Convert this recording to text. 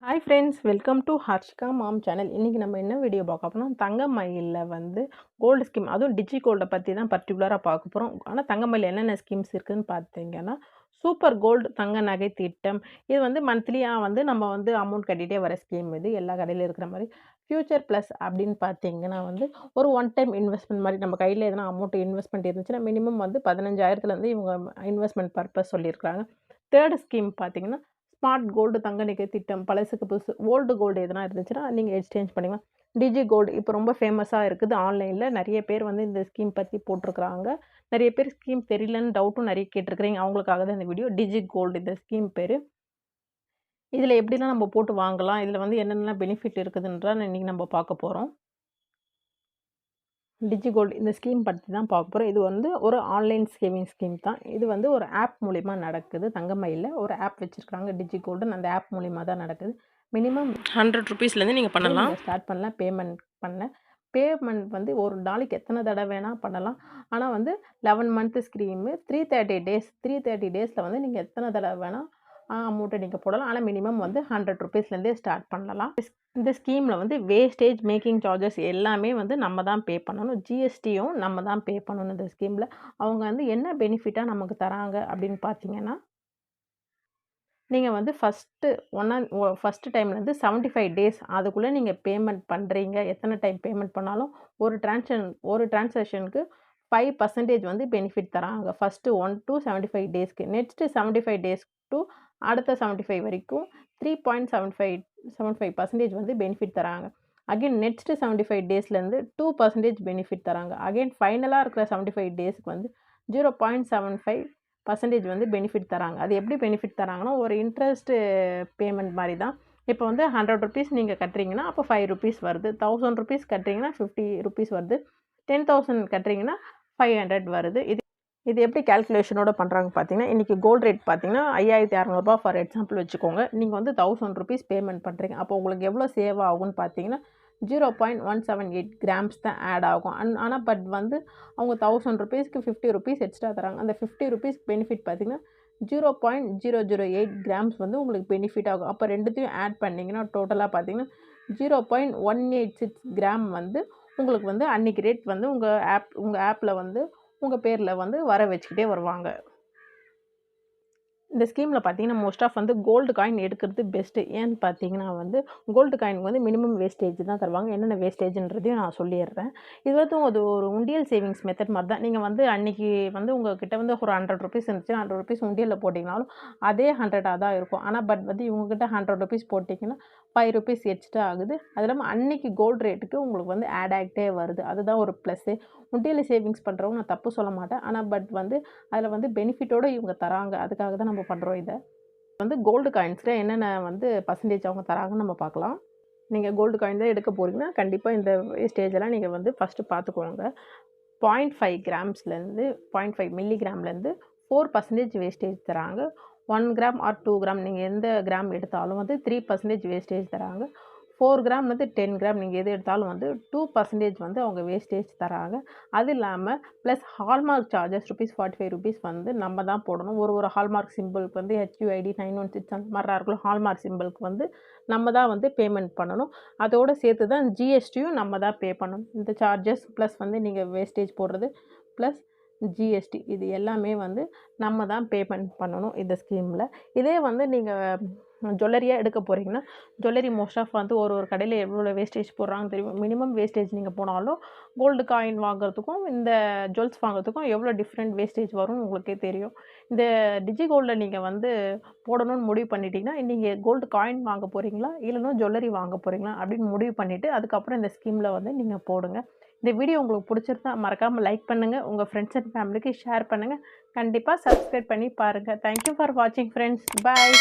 Hi friends, welcome to Harshika ma'am channel. இன்றைக்கி நம்ம என்ன வீடியோ பார்க்க போகிறோம், தங்கமயிலில் வந்து கோல்டு ஸ்கீம், அதுவும் டிஜி கோல்டை பற்றி தான் பர்டிகுலராக பார்க்க போகிறோம். ஆனால் தங்கமயிலில் என்னென்ன ஸ்கீம்ஸ் இருக்குதுன்னு பார்த்தீங்கன்னா, சூப்பர் கோல்டு தங்க நகை திட்டம். இது வந்து மந்த்லியாக வந்து நம்ம வந்து அமௌண்ட் கட்டிகிட்டே வர ஸ்கீம். இது எல்லா கடையிலும் இருக்கிற மாதிரி. ஃப்யூச்சர் ப்ளஸ் அப்படின்னு பார்த்தீங்கன்னா வந்து ஒரு ஒன் டைம் இன்வெஸ்ட்மெண்ட் மாதிரி, நம்ம கையில் எதனா அமௌண்ட் இன்வெஸ்ட்மெண்ட் இருந்துச்சுன்னா மினிமம் வந்து 15,000 இவங்க இன்வெஸ்ட்மெண்ட் பர்பஸ் சொல்லியிருக்காங்க. தேர்ட் ஸ்கீம் பார்த்தீங்கன்னா ஸ்மார்ட் கோல்டு தங்க நகை திட்டம். பழசுக்கு புதுசு ஓல்டு கோல்டு எதனா இருந்துச்சுன்னா நீங்கள் எக்ஸ்சேஞ்ச் பண்ணிக்கலாம். டிஜி கோல்டு இப்போ ரொம்ப ஃபேமஸாக இருக்குது. ஆன்லைனில் நிறைய பேர் வந்து இந்த ஸ்கீம் பற்றி போட்டிருக்கிறாங்க. நிறைய பேர் ஸ்கீம் தெரியலன்னு டவுட்டும் நிறைய கேட்டிருக்கிறீங்க. அவங்களுக்காக தான் இந்த வீடியோ. டிஜி கோல்டு இந்த ஸ்கீம் பேர். இதில் எப்படிலாம் நம்ம போட்டு வாங்கலாம், இதில் வந்து என்னென்னலாம் பெனிஃபிட் இருக்குதுன்றா இன்றைக்கி நம்ம பார்க்க போகிறோம். டிஜி கோல்டு இந்த ஸ்கீம் பற்றி தான் பார்க்க போகிறோம். இது வந்து ஒரு ஆன்லைன் சேவிங் ஸ்கீம் தான். இது வந்து ஒரு ஆப் மூலிமா நடக்குது. தங்கமயிலில் ஒரு ஆப் வச்சுருக்காங்க டிஜி கோல்டுன்னு. அந்த ஆப் மூலிமா தான் நடக்குது. மினிமம் 100 ருபீஸ்லேருந்து நீங்கள் பண்ணலாம். ஸ்டார்ட் பண்ணலாம் பேமெண்ட் வந்து ஒரு நாளைக்கு எத்தனை தடவை வேணால் பண்ணலாம். ஆனால் வந்து 11 மந்த்து ஸ்கீமு 330 டேஸில் வந்து நீங்கள் எத்தனை தடவை வேணால் அமௌண்ட்டை நீங்கள் போடலாம். ஆனால் மினிமம் வந்து 100 ருபீஸ்லேருந்தே ஸ்டார்ட் பண்ணலாம். இந்த ஸ்கீமில் வந்து வேஸ்டேஜ் மேக்கிங் சார்ஜஸ் எல்லாமே வந்து நம்ம தான் பே பண்ணணும். ஜிஎஸ்டியும் நம்ம தான் பே பண்ணணும். இந்த ஸ்கீமில் அவங்க வந்து என்ன பெனிஃபிட்டாக நமக்கு தராங்க அப்படின்னு பார்த்தீங்கன்னா, நீங்கள் வந்து ஃபஸ்ட்டு டைம்லேருந்து 75 டேஸ் அதுக்குள்ளே நீங்கள் பேமெண்ட் பண்ணுறீங்க. எத்தனை டைம் பேமெண்ட் பண்ணாலும் ஒரு டிரான்சாக்ஷனுக்கு 5% வந்து பெனிஃபிட் தராங்க. ஃபஸ்ட்டு 1 to 75 டேஸ்க்கு. நெக்ஸ்ட்டு 75 டேஸ் டு அடுத்த 75 வரைக்கும் 3.75% வந்து பெனிஃபிட் தராங்க. அகைன் நெக்ஸ்ட்டு 75 டேஸ்லேருந்து 2% பெனிஃபிட் தராங்க. அகைன் ஃபைனலாக இருக்கிற 75 டேஸ்க்கு வந்து 0.75% வந்து பெனிஃபிட் தராங்க. அது எப்படி பெனிஃபிட் தராங்கன்னா, ஒரு இன்ட்ரெஸ்ட்டு பேமெண்ட் மாதிரி தான். இப்போ வந்து 100 ருபீஸ் நீங்கள் கட்டுறீங்கன்னா அப்போ 5 ருபீஸ் வருது. 1000 ருபீஸ் கட்டுறீங்கன்னா 50 ருபீஸ் வருது. 10,000 கட்டுறீங்கன்னா 500 வருது. இது எப்படி கால்குலேஷனோட பண்ணுறாங்க பார்த்தீங்கன்னா, இன்றைக்கி கோல்டு ரேட் பார்த்தீங்கன்னா 5,600 ஃபார் எக்ஸாம்பிள் வச்சுக்கோங்க. நீங்கள் வந்து 1000 ருபீஸ் பேமெண்ட் பண்ணுறீங்க. அப்போ உங்களுக்கு எவ்வளோ சேவ் ஆகும்னு பார்த்தீங்கன்னா 0.178 கிராம்ஸ் தான் ஆட் ஆகும். ஆனால் பட் வந்து அவங்க 1000 ருபீஸ்க்கு 50 ருபீஸ் எக்ஸ்ட்ரா தராங்க. அந்த 50 ருபீஸ் பெனிஃபிட் பார்த்தீங்கன்னா 0.008 கிராம்ஸ் வந்து உங்களுக்கு பெனிஃபிட் ஆகும். அப்போ ரெண்டுத்தையும் ஆட் பண்ணிங்கன்னா டோட்டலாக பார்த்தீங்கன்னா 0.186 கிராம் வந்து உங்களுக்கு வந்து அன்றைக்கி ரேட் வந்து உங்கள் ஆப்பில் வந்து உங்கள் பேரில் வந்து வர வச்சுக்கிட்டே வருவாங்க. இந்த ஸ்கீமில் பார்த்தீங்கன்னா மோஸ்ட் ஆஃப் வந்து கோல்டு காயின் எடுக்கிறது பெஸ்ட்டு. ஏன்னு பார்த்தீங்கன்னா வந்து கோல்டு காயினுக்கு வந்து மினிமம் வேஸ்டேஜ் தான் தருவாங்க. என்னென்ன வேஸ்டேஜ்ன்றதையும் நான் சொல்லிடுறேன். இது வந்து அது ஒரு உண்டியல் சேவிங்ஸ் மெத்தட் மாதிரி தான். நீங்கள் வந்து அன்றைக்கி வந்து உங்கள் கிட்ட வந்து ஒரு 100 ருபீஸ் இருந்துச்சுன்னா 100 ருபீஸ் உண்டியலில் போட்டிங்கனாலும் அதே 100 தான் இருக்கும். ஆனால் பட் வந்து இவங்ககிட்ட 100 ருபீஸ் போட்டிங்கன்னா 5 ருபீஸ் எக்ஸ்ட்ரா ஆகுது. அது இல்லாமல் அன்றைக்கி கோல்டு ரேட்டுக்கு உங்களுக்கு வந்து ஆட் ஆகிட்டே வருது. அதுதான் ஒரு ப்ளஸ்ஸு. உண்டியலில் சேவிங்ஸ் பண்ணுறவங்க நான் தப்பு சொல்ல மாட்டேன். ஆனால் பட் வந்து அதில் வந்து பெனிஃபிட்டோடு இவங்க தராங்க. அதுக்காக தான் நம்ம பண்ணுறோம். இதை வந்து கோல்டு காயின்ஸில் என்னென்ன வந்து பர்சன்டேஜ் அவங்க தராங்கன்னு நம்ம பார்க்கலாம். நீங்கள் கோல்டு காயின் தான் எடுக்க போகிறீங்கன்னா கண்டிப்பாக இந்த வேஸ்டேஜெல்லாம் நீங்கள் வந்து ஃபஸ்ட்டு பார்த்துக்கோங்க. 0.5 கிராம்ஸ்லேருந்து 0.5 மில்லிகிராம்லேருந்து 4% வேஸ்டேஜ் தராங்க. 1 கிராம் ஆர் 2 கிராம் நீங்கள் எந்த கிராம் எடுத்தாலும் வந்து 3% வேஸ்டேஜ் தராங்க. 4 கிராம்லேருந்து 10 கிராம் நீங்கள் எது எடுத்தாலும் வந்து 2% வந்து அவங்க வேஸ்டேஜ் தராங்க. அது இல்லாமல் ப்ளஸ் ஹால்மார்க் சார்ஜஸ் ₹45 வந்து நம்ம தான் போடணும். ஒரு ஹால்மார்க் சிம்பிளுக்கு வந்து HUID 916 அந்த மாதிரிலாம் இருக்கும். ஹால்மார்க் சிம்பிளுக்கு வந்து நம்ம தான் வந்து பேமெண்ட் பண்ணணும். அதோடு சேர்த்து தான் ஜிஎஸ்டியும் நம்ம தான் பே பண்ணணும். இந்த சார்ஜஸ் ப்ளஸ் வந்து நீங்கள் வேஸ்டேஜ் போடுறது ப்ளஸ் ஜிஎஸ்டி இது எல்லாமே வந்து நம்ம தான் பேமெண்ட் பண்ணணும் இந்த ஸ்கீமில். இதே வந்து நீங்கள் ஜுவல்லரியாக எடுக்க போகிறீங்கன்னா, ஜுவல்லரி மோஸ்ட் ஆஃப் வந்து ஒரு கடையில் எவ்வளோ வேஸ்டேஜ் போடுறாங்கன்னு தெரியும். மினிமம் வேஸ்டேஜ் நீங்கள் போனாலும் கோல்டு காயின் வாங்குறதுக்கும் இந்த ஜுவல்ஸ் வாங்குறதுக்கும் எவ்வளோ டிஃப்ரெண்ட் வேஸ்டேஜ் வரும்னு உங்களுக்கே தெரியும். இந்த டிஜி கோல்டில் நீங்கள் வந்து போடணும்னு முடிவு பண்ணிட்டீங்கன்னா, நீங்கள் கோல்டு காயின் வாங்க போகிறீங்களா இல்லைன்னா ஜுவல்லரி வாங்க போகிறீங்களா அப்படின்னு முடிவு பண்ணிவிட்டு அதுக்கப்புறம் இந்த ஸ்கீமில் வந்து நீங்கள் போடுங்க. இந்த வீடியோ உங்களுக்கு பிடிச்சிருந்தா மறக்காமல் லைக் பண்ணுங்கள். உங்கள் ஃப்ரெண்ட்ஸ் அண்ட் ஃபேமிலிக்கு ஷேர் பண்ணுங்கள். கண்டிப்பாக சப்ஸ்கிரைப் பண்ணி பாருங்கள். தேங்க்யூ ஃபார் வாட்சிங் ஃப்ரெண்ட்ஸ். பாய்.